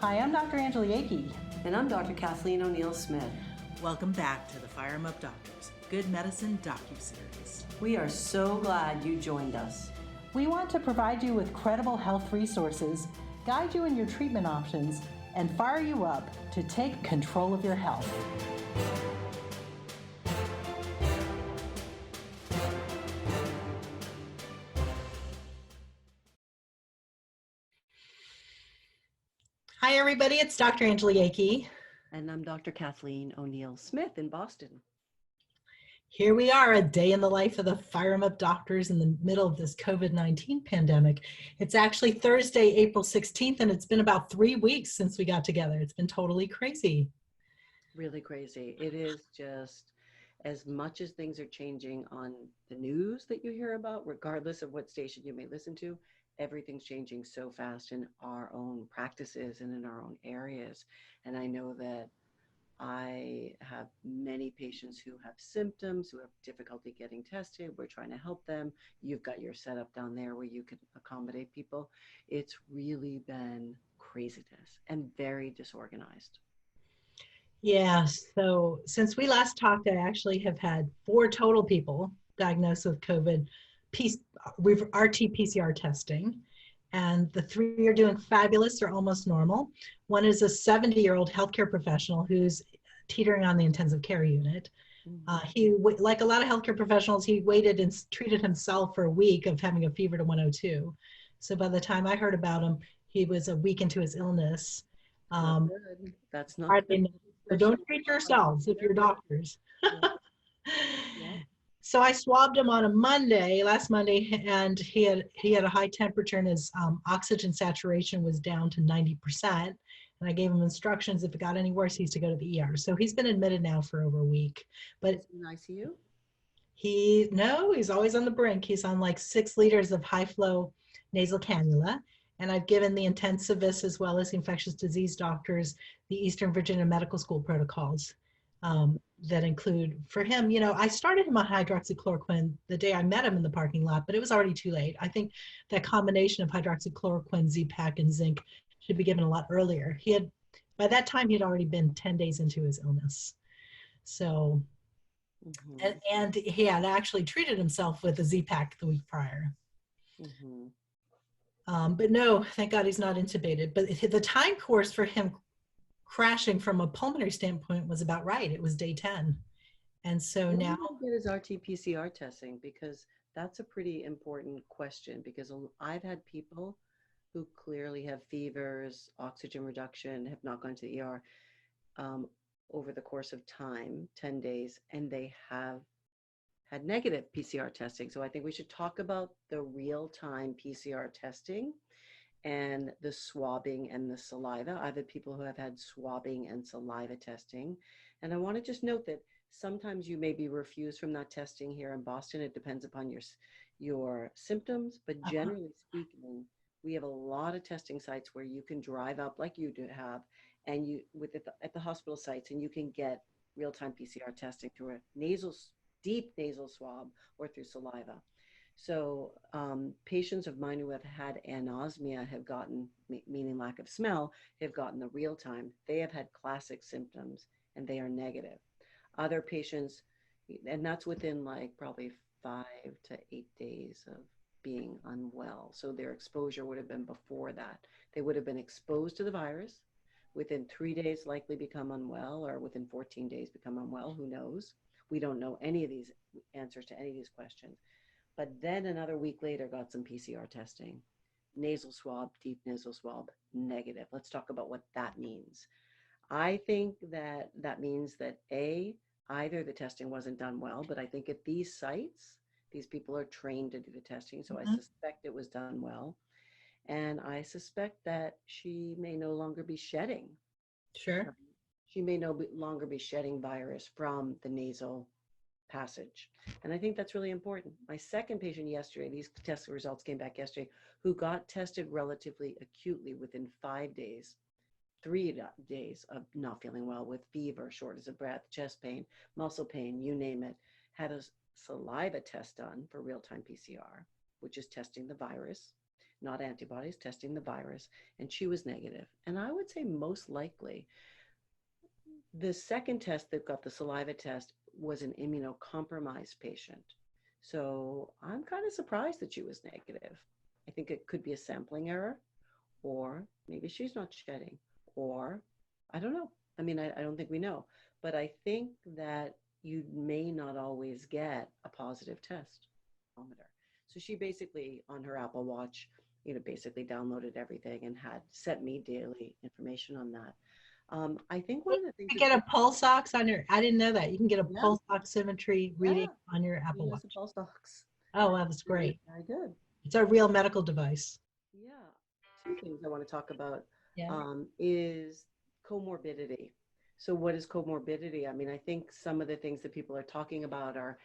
Hi, I'm Dr. Angeli Akey. And I'm Dr. Kathleen O'Neil Smith. Welcome back to the FIRRIMup Doctors, Good Medicine docu-series. We are so glad you joined us. We want to provide you with credible health resources, guide you in your treatment options, and fire you up to take control of your health. Hi, everybody. It's Dr. Angeli Akey. And I'm Dr. Kathleen O'Neil Smith in Boston. Here we are, a day in the life of the FIRRIMup doctors in the middle of this COVID-19 pandemic. It's actually Thursday, April 16th, and it's been about 3 weeks since we got together. It's been totally crazy. Really crazy. It is just, as much as things are changing on the news that you hear about, regardless of what station you may listen to, everything's changing so fast in our own practices and in our own areas. And I know that I have many patients who have symptoms, who have difficulty getting tested. We're trying to help them. You've got your setup down there where you can accommodate people. It's really been craziness and very disorganized. Yeah, so since we last talked, I actually have had 4 total people diagnosed with COVID RT-PCR testing, and the 3 are doing fabulous. They're almost normal. One is a 70-year-old healthcare professional who's teetering on the intensive care unit. He, like a lot of healthcare professionals, he waited and treated himself for a week of having a fever to 102. So by the time I heard about him, he was a week into his illness. Good. That's not good. So don't treat yourselves if you're doctors. Yeah. So I swabbed him on a Monday, last Monday, and he had a high temperature and his oxygen saturation was down to 90%. And I gave him instructions if it got any worse, he's to go to the ER. So he's been admitted now for over a week. But is he in ICU? He's always on the brink. He's on like 6 liters of high flow nasal cannula. And I've given the intensivists as well as the infectious disease doctors the Eastern Virginia Medical School protocols that include, for him, I started him on hydroxychloroquine the day I met him in the parking lot, but it was already too late. I think that combination of hydroxychloroquine, Z-Pak, and zinc should be given a lot earlier. By that time, he had already been 10 days into his illness. So, and he had actually treated himself with a Z-Pak the week prior. But no, thank God he's not intubated. But the time course for him crashing from a pulmonary standpoint was about right. It was day 10. And so now. How good is RT-PCR testing? Because that's a pretty important question, because I've had people who clearly have fevers, oxygen reduction, have not gone to the ER over the course of time, 10 days, and they have had negative PCR testing. So I think we should talk about the real-time PCR testing and the swabbing and the saliva. I've had people who have had swabbing and saliva testing. And I want to just note that sometimes you may be refused from that testing here in Boston. It depends upon your symptoms, but generally speaking, we have a lot of testing sites where you can drive up like you do have, and at the hospital sites, and you can get real-time PCR testing through a deep nasal swab or through saliva. So patients of mine who have had anosmia have gotten, meaning lack of smell, have gotten the real time. They have had classic symptoms and they are negative. Other patients, and that's within like probably 5 to 8 days of being unwell. So their exposure would have been before that. They would have been exposed to the virus, within 3 days likely become unwell, or within 14 days become unwell, who knows? We don't know any of these answers to any of these questions. But then another week later got some PCR testing. Nasal swab, deep nasal swab, negative. Let's talk about what that means. I think that means that either the testing wasn't done well, but I think at these sites, these people are trained to do the testing, so I suspect it was done well. And I suspect that she may no longer be shedding. Sure. She may no longer be shedding virus from the nasal passage. And I think that's really important. My second patient yesterday, these test results came back yesterday, who got tested relatively acutely within 5 days, 3 days of not feeling well, with fever, shortness of breath, chest pain, muscle pain, you name it, had a saliva test done for real-time PCR, which is testing the virus. not antibodies, testing the virus, and she was negative. And I would say most likely the second test that got the saliva test was an immunocompromised patient. So I'm kind of surprised that she was negative. I think it could be a sampling error, or maybe she's not shedding, or I don't know. I mean, I don't think we know, but I think that you may not always get a positive test. So she basically, on her Apple Watch, basically downloaded everything and had sent me daily information on that. I think one of the things You get a pulse ox on your, I didn't know that. You can get a Yeah. pulse oximetry reading on your Apple use Watch. a pulse ox. Oh, that was great. Very good. It's a real medical device. Yeah. Two things I want to talk about Yeah. is comorbidity. So what is comorbidity? I mean, I think some of the things that people are talking about are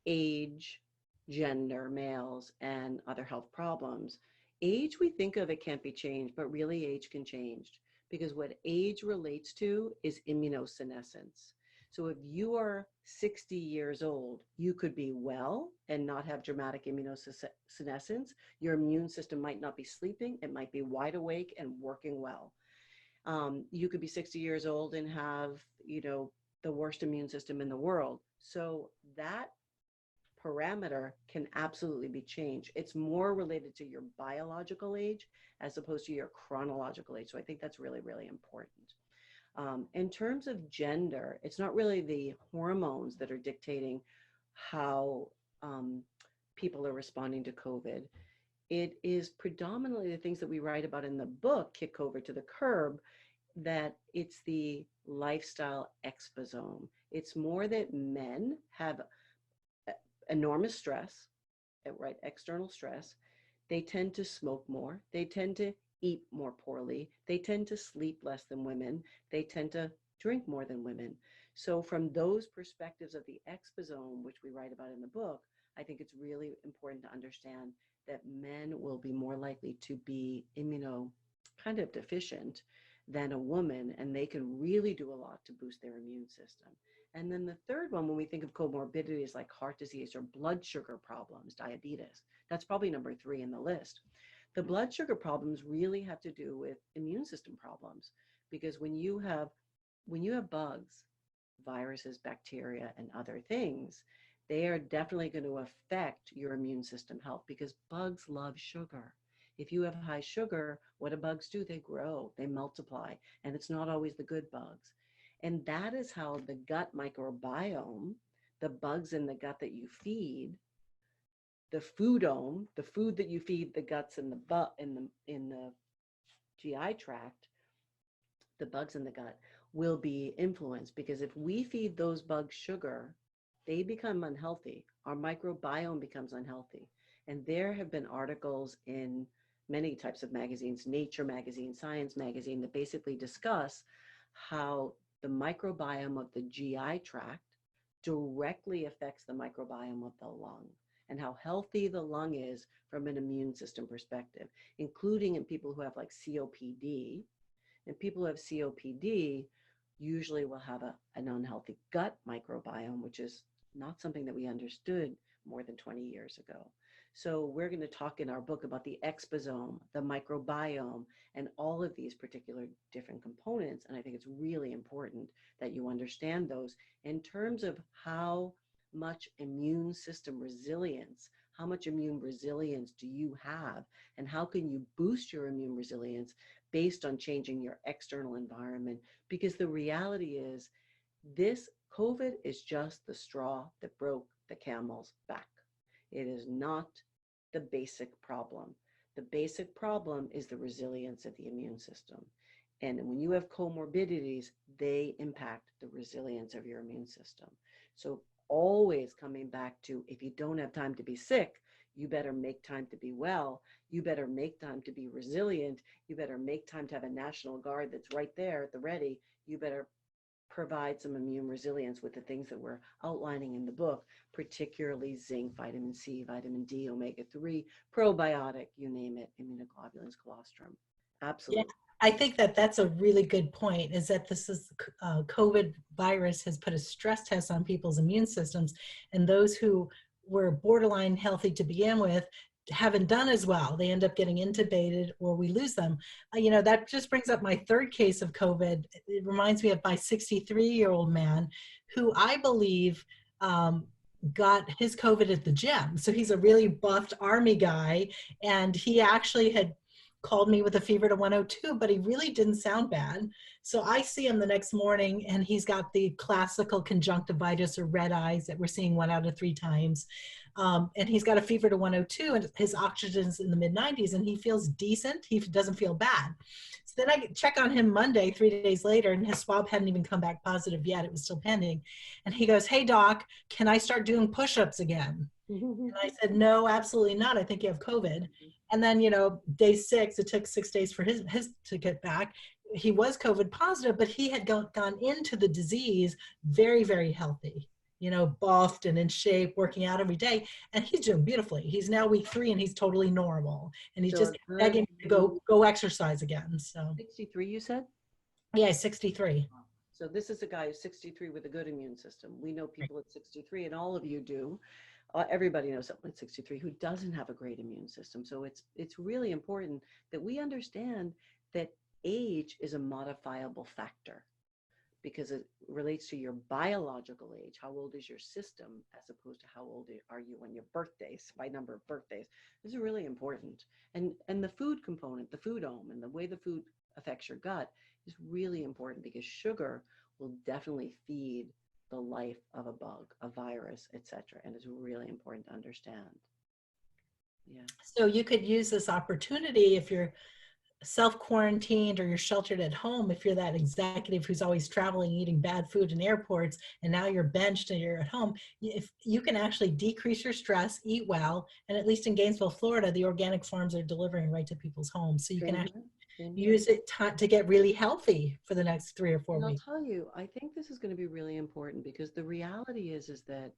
age, gender, males, and other health problems. Age, we think of it can't be changed, but really age can change, because what age relates to is immunosenescence. So if you are 60 years old, you could be well and not have dramatic immunosenescence. Your immune system might not be sleeping. It might be wide awake and working well. You could be 60 years old and have, the worst immune system in the world. So that parameter can absolutely be changed. It's more related to your biological age as opposed to your chronological age. So I think that's really, really important. In terms of gender, it's not really the hormones that are dictating how people are responding to COVID. It is predominantly the things that we write about in the book, Kick COVID to the Curb, that it's the lifestyle exposome. It's more that men have enormous stress, right? External stress. They tend to smoke more. They tend to eat more poorly. They tend to sleep less than women. They tend to drink more than women. So from those perspectives of the exposome, which we write about in the book, I think it's really important to understand that men will be more likely to be kind of deficient than a woman, and they can really do a lot to boost their immune system. And then the third one, when we think of comorbidities like heart disease or blood sugar problems, diabetes, that's probably number 3 in the list. The blood sugar problems really have to do with immune system problems, because when you have bugs, viruses, bacteria, and other things, they are definitely going to affect your immune system health, because bugs love sugar. If you have high sugar, what do bugs do? They grow, they multiply, and it's not always the good bugs. And that is how the gut microbiome, the bugs in the gut that you feed, the foodome, the food that you feed the guts in the GI tract, the bugs in the gut will be influenced, because if we feed those bugs sugar, they become unhealthy. Our microbiome becomes unhealthy. And there have been articles in many types of magazines, Nature magazine, Science magazine, that basically discuss how the microbiome of the GI tract directly affects the microbiome of the lung, and how healthy the lung is from an immune system perspective, including in people who have like COPD. And people who have COPD usually will have an unhealthy gut microbiome, which is not something that we understood more than 20 years ago. So we're going to talk in our book about the exposome, the microbiome, and all of these particular different components. And I think it's really important that you understand those in terms of how much immune system resilience, how much immune resilience do you have, and how can you boost your immune resilience based on changing your external environment? Because the reality is, this COVID is just the straw that broke the camel's back. It is not the basic problem. The basic problem is the resilience of the immune system. And when you have comorbidities, they impact the resilience of your immune system. So always coming back to, if you don't have time to be sick, you better make time to be well. You better make time to be resilient. You better make time to have a National Guard that's right there at the ready. You better provide some immune resilience with the things that we're outlining in the book, particularly zinc, vitamin C, vitamin D, omega-3, probiotic, you name it, immunoglobulins, colostrum. Absolutely. Yeah, I think that that's a really good point, is that this is COVID virus has put a stress test on people's immune systems, and those who were borderline healthy to begin with haven't done as well. They end up getting intubated or we lose them. That just brings up my third case of COVID. It reminds me of my 63-year-old man who I believe got his COVID at the gym. So he's a really buffed Army guy, and he actually had called me with a fever to 102, but he really didn't sound bad. So I see him the next morning and he's got the classical conjunctivitis or red eyes that we're seeing 1 out of 3 times. And he's got a fever to 102 and his oxygen's in the mid 90s and he feels decent. He doesn't feel bad. So then I check on him Monday, 3 days later, and his swab hadn't even come back positive yet. It was still pending. And he goes, "Hey doc, can I start doing push-ups again?" And I said, "No, absolutely not. I think you have COVID." And then, day 6, it took 6 days for his to get back. He was COVID positive, but he had gone into the disease very, very healthy, buffed and in shape, working out every day. And he's doing beautifully. He's now week 3 and he's totally normal. And he's just begging to go exercise again. So 63, you said? Yeah, 63. So this is a guy who's 63 with a good immune system. We know people at 63, and all of you do. Everybody knows someone at 63 who doesn't have a great immune system. So it's really important that we understand that age is a modifiable factor because it relates to your biological age. How old is your system as opposed to how old are you on your birthdays, by number of birthdays. This is really important. And the food component, the foodome, and the way the food affects your gut is really important because sugar will definitely feed the life of a bug, a virus, etc. And it's really important to understand. Yeah. So you could use this opportunity if you're self-quarantined or you're sheltered at home, if you're that executive who's always traveling, eating bad food in airports, and now you're benched and you're at home, if you can actually decrease your stress, eat well, and at least in Gainesville, Florida, the organic farms are delivering right to people's homes. So you can actually use it to get really healthy for the next 3 or 4 and weeks. I'll tell you, I think this is going to be really important because the reality is that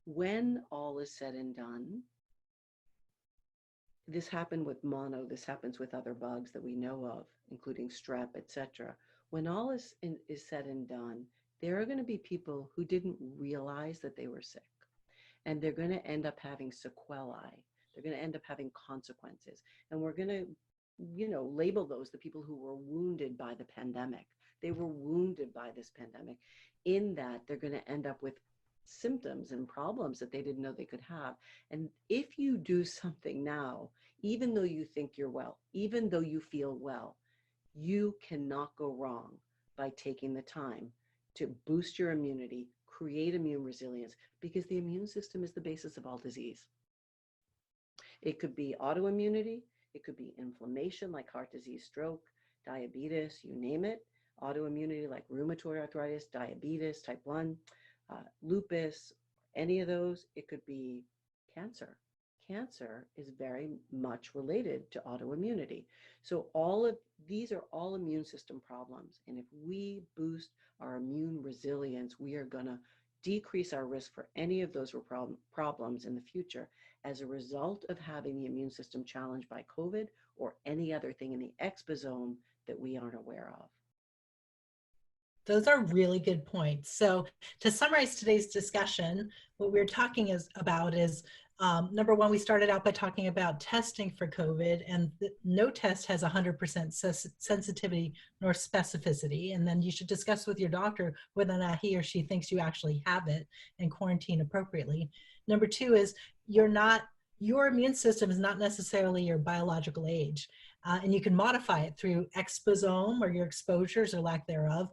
when all is said and done, this happened with mono, this happens with other bugs that we know of, including strep, etc. When all is said and done, there are going to be people who didn't realize that they were sick, and they're going to end up having sequelae. They're going to end up having consequences, and we're going to, label those the people who were wounded by the pandemic. They were wounded by this pandemic, in that they're going to end up with symptoms and problems that they didn't know they could have. And if you do something now, even though you think you're well, even though you feel well, you cannot go wrong by taking the time to boost your immunity, create immune resilience, because the immune system is the basis of all disease. It could be autoimmunity, it could be inflammation like heart disease, stroke, diabetes, you name it. Autoimmunity like rheumatoid arthritis, diabetes, type 1, lupus, any of those. It could be cancer. Cancer is very much related to autoimmunity. So all of these are all immune system problems. And if we boost our immune resilience, we are going to decrease our risk for any of those problems in the future as a result of having the immune system challenged by COVID or any other thing in the exposome that we aren't aware of. Those are really good points. So to summarize today's discussion, what we're talking about is number one, we started out by talking about testing for COVID, and no test has 100% sensitivity nor specificity. And then you should discuss with your doctor whether or not he or she thinks you actually have it and quarantine appropriately. Number two is your immune system is not necessarily your biological age. And you can modify it through exposome or your exposures or lack thereof,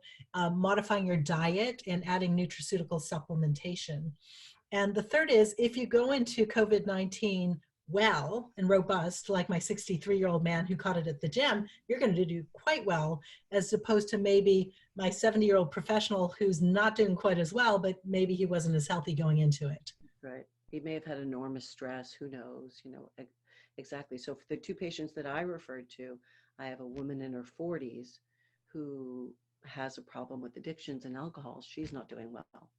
modifying your diet and adding nutraceutical supplementation. And the third is if you go into COVID-19 well and robust, like my 63-year-old man who caught it at the gym, you're going to do quite well, as opposed to maybe my 70-year-old professional who's not doing quite as well, but maybe he wasn't as healthy going into it. Right. He may have had enormous stress. Who knows? Exactly. So for the 2 patients that I referred to, I have a woman in her 40s who has a problem with addictions and alcohol. She's not doing well.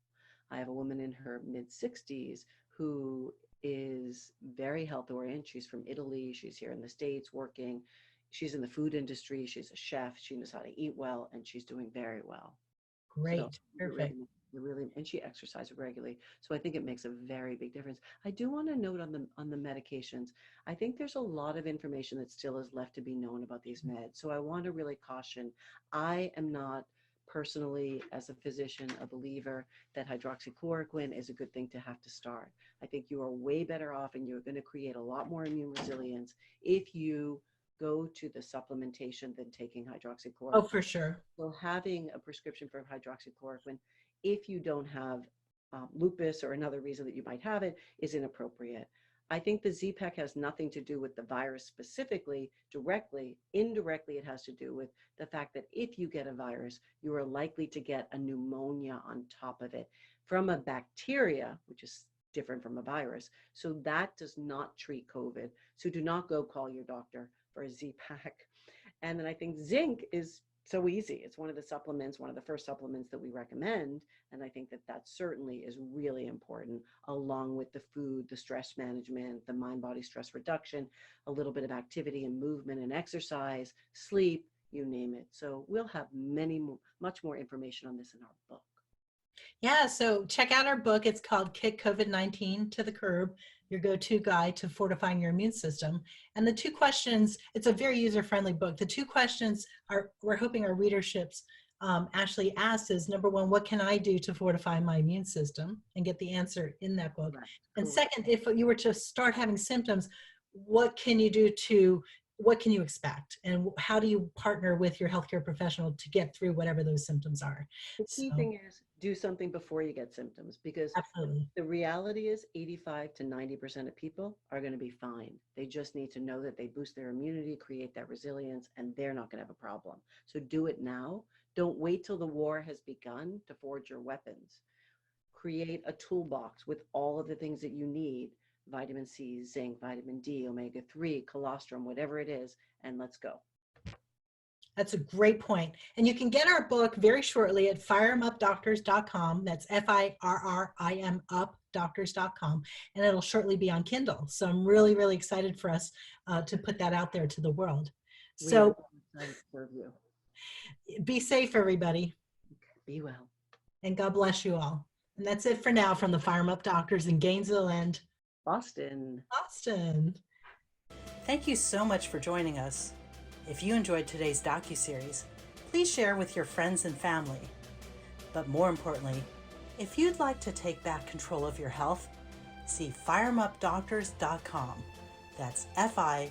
I have a woman in her mid-60s who is very health oriented. She's from Italy. She's here in the States working. She's in the food industry. She's a chef. She knows how to eat well, and she's doing very well. Great. So Perfect. it really, and she exercises regularly. So I think it makes a very big difference. I do want to note on the medications. I think there's a lot of information that still is left to be known about these meds. So I want to really caution. I am not personally, as a physician, a believer that hydroxychloroquine is a good thing to have to start. I think you are way better off, and you're going to create a lot more immune resilience if you go to the supplementation than taking hydroxychloroquine. Oh, for sure. So having a prescription for hydroxychloroquine, if you don't have lupus or another reason that you might have it, is inappropriate. I think the Z-Pak has nothing to do with the virus specifically, directly. Indirectly, it has to do with the fact that if you get a virus, you are likely to get a pneumonia on top of it from a bacteria, which is different from a virus. So that does not treat COVID. So do not go call your doctor for a Z-Pak. And then I think zinc is so easy. It's one of the supplements, one of the first supplements that we recommend. And I think that that certainly is really important, along with the food, the stress management, the mind-body stress reduction, a little bit of activity and movement and exercise, sleep, you name it. So we'll have much more information on this in our book. Yeah, so check out our book. It's called Kick COVID-19 to the Curb, your go-to guide to fortifying your immune system. And the 2 questions, it's a very user-friendly book. The 2 questions we're hoping our readerships actually asked is, number 1, what can I do to fortify my immune system? And get the answer in that book. Right. And Cool. second, if you were to start having symptoms, what can you expect? And how do you partner with your healthcare professional to get through whatever those symptoms are? The key thing is do something before you get symptoms, because Absolutely. the reality is 85 to 90% of people are going to be fine. They just need to know that they boost their immunity, create that resilience, and they're not going to have a problem. So do it now. Don't wait till the war has begun to forge your weapons. Create a toolbox with all of the things that you need: vitamin C, zinc, vitamin D, omega-3, colostrum, whatever it is, and let's go. That's a great point. And you can get our book very shortly at FIRRIMupDoctors.com. That's FIRRIMUp doctors.com. And it'll shortly be on Kindle. So I'm really, really excited for us to put that out there to the world. So we are excited to serve you. Be safe, everybody. Be well. And God bless you all. And that's it for now from the FIRRIMup Doctors in Gainesville and Boston. Thank you so much for joining us. If you enjoyed today's docuseries, please share with your friends and family. But more importantly, if you'd like to take back control of your health, see FIRRIMUpDoctors.com. That's FIRRIMUp